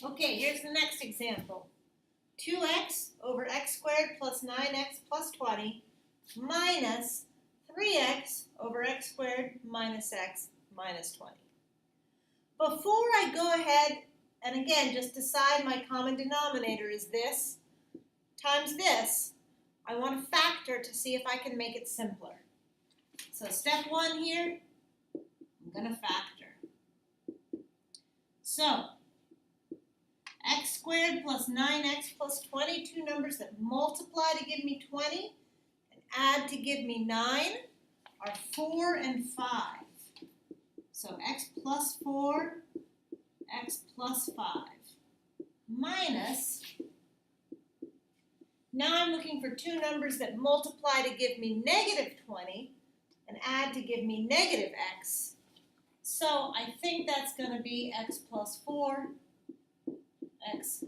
Okay, here's the next example. 2x over x squared plus 9x plus 20 minus 3x over x squared minus x minus 20. Before I go ahead and again just decide my common denominator is this times this, I want to factor to see if I can make it simpler. So step one here, I'm going to factor. So x squared plus 9x plus 20, two numbers that multiply to give me 20 and add to give me 9 are 4 and 5. So x plus 4, x plus 5, minus, now I'm looking for two numbers that multiply to give me negative 20 and add to give me negative x. So I think that's going to be x plus 4, x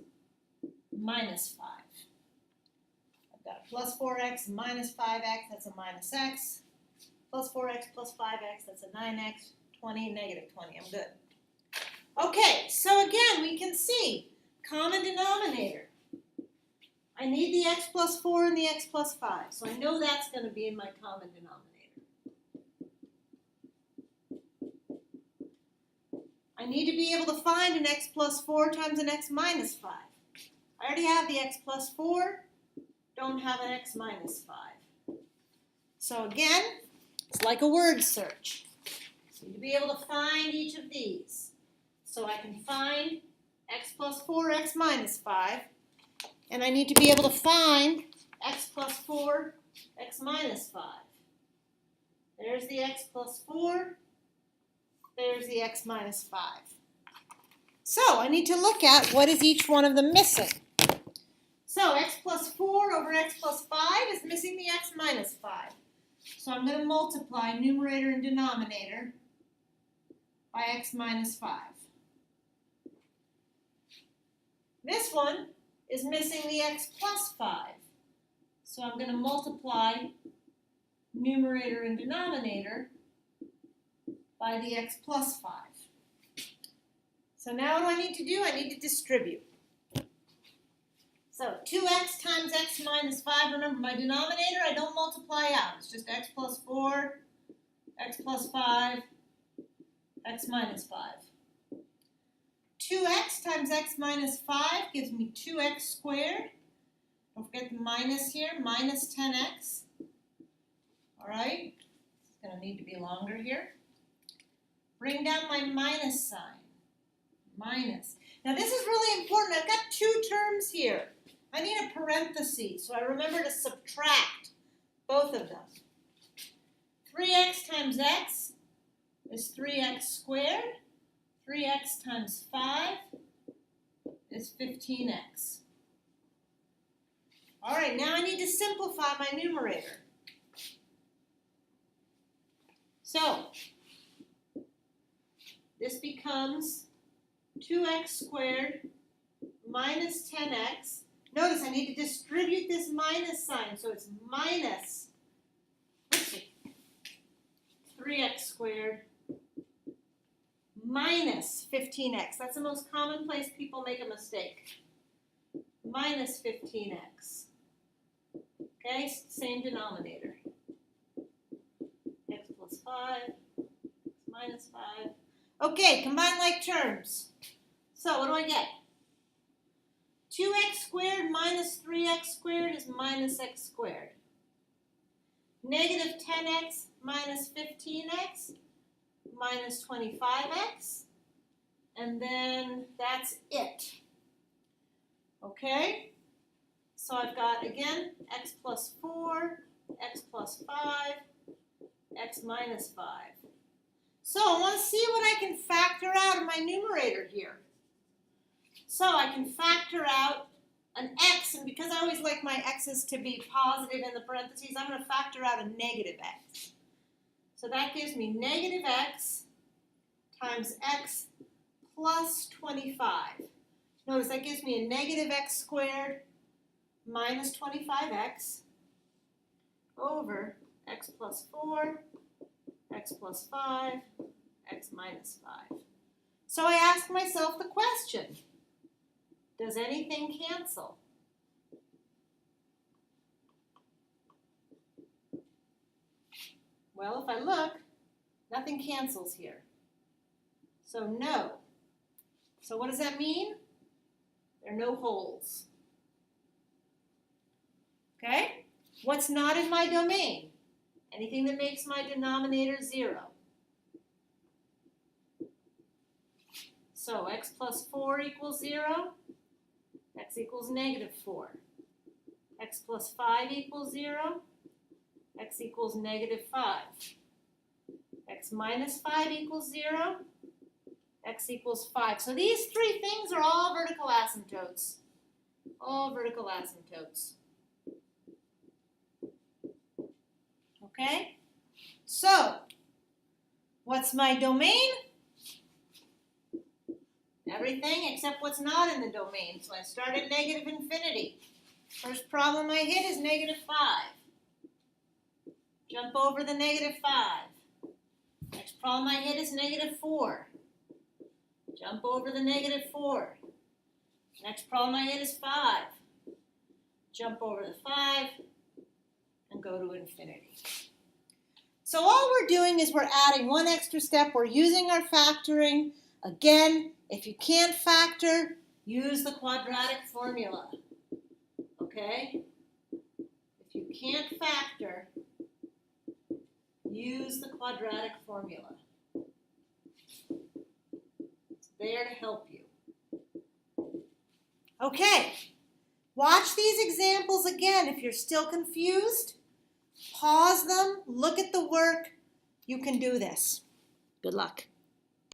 minus 5. I've got a plus 4x minus 5x, that's a minus x. Plus 4x plus 5x, that's a 9x, 20, negative 20. I'm good. Okay, so again, we can see common denominator. I need the x plus 4 and the x plus 5, so I know that's going to be in my common denominator. I need to be able to find an x plus 4 times an x minus 5. I already have the x plus 4, don't have an x minus 5. So again, it's like a word search. So you need to be able to find each of these. So I can find x plus 4, x minus 5, and I need to be able to find x plus 4, x minus 5. There's the x plus 4, there's the x minus 5. So I need to look at what is each one of them missing. So x plus 4 over x plus 5 is missing the x minus 5. So I'm going to multiply numerator and denominator by x minus 5. This one is missing the x plus 5. So I'm going to multiply numerator and denominator by the x plus 5. So now what do I need to do? I need to distribute. So 2x times x minus 5, remember my denominator, I don't multiply out. It's just x plus 4, x plus 5, x minus 5. 2x times x minus 5 gives me 2x squared. Don't forget the minus here, minus 10x. All right, it's going to need to be longer here. Bring down my minus sign. Minus. Now this is really important. I've got two terms here. I need a parenthesis, so I remember to subtract both of them. 3x times x is 3x squared. 3x times 5 is 15x. All right, now I need to simplify my numerator. So this becomes 2x squared minus 10x. Notice I need to distribute this minus sign, so it's minus 3x squared minus 15x. That's the most common place people make a mistake. Minus 15x. Okay, same denominator. X plus 5, x minus 5. Okay, combine like terms. So what do I get? 2x squared minus 3x squared is minus x squared. Negative 10x minus 15x minus 25x. And then that's it. Okay? So I've got, again, x plus 4, x plus 5, x minus 5. So I want to see what I can factor out of my numerator here. So I can factor out an x, and because I always like my x's to be positive in the parentheses, I'm going to factor out a negative x. So that gives me negative x times x plus 25. Notice that gives me a negative x squared minus 25x over x plus 4, x plus 5, x minus 5. So I ask myself the question, Does anything cancel? Well, if I look, nothing cancels here. So no. So what does that mean? There are no holes. Okay? What's not in my domain? Anything that makes my denominator 0. So x plus 4 equals 0. X equals negative 4. X plus 5 equals 0. X equals negative 5. X minus 5 equals 0. X equals 5. So these three things are all vertical asymptotes. All vertical asymptotes. Okay? So, what's my domain? Everything except what's not in the domain. So I start at negative infinity. First problem I hit is negative 5. Jump over the negative 5. Next problem I hit is negative 4. Jump over the negative 4. Next problem I hit is 5. Jump over the 5 and go to infinity. So all we're doing is we're adding one extra step. We're using our factoring. Again, if you can't factor, use the quadratic formula. Okay? If you can't factor, use the quadratic formula. It's there to help you. Okay. Watch these examples again. If you're still confused, pause them, look at the work. You can do this. Good luck.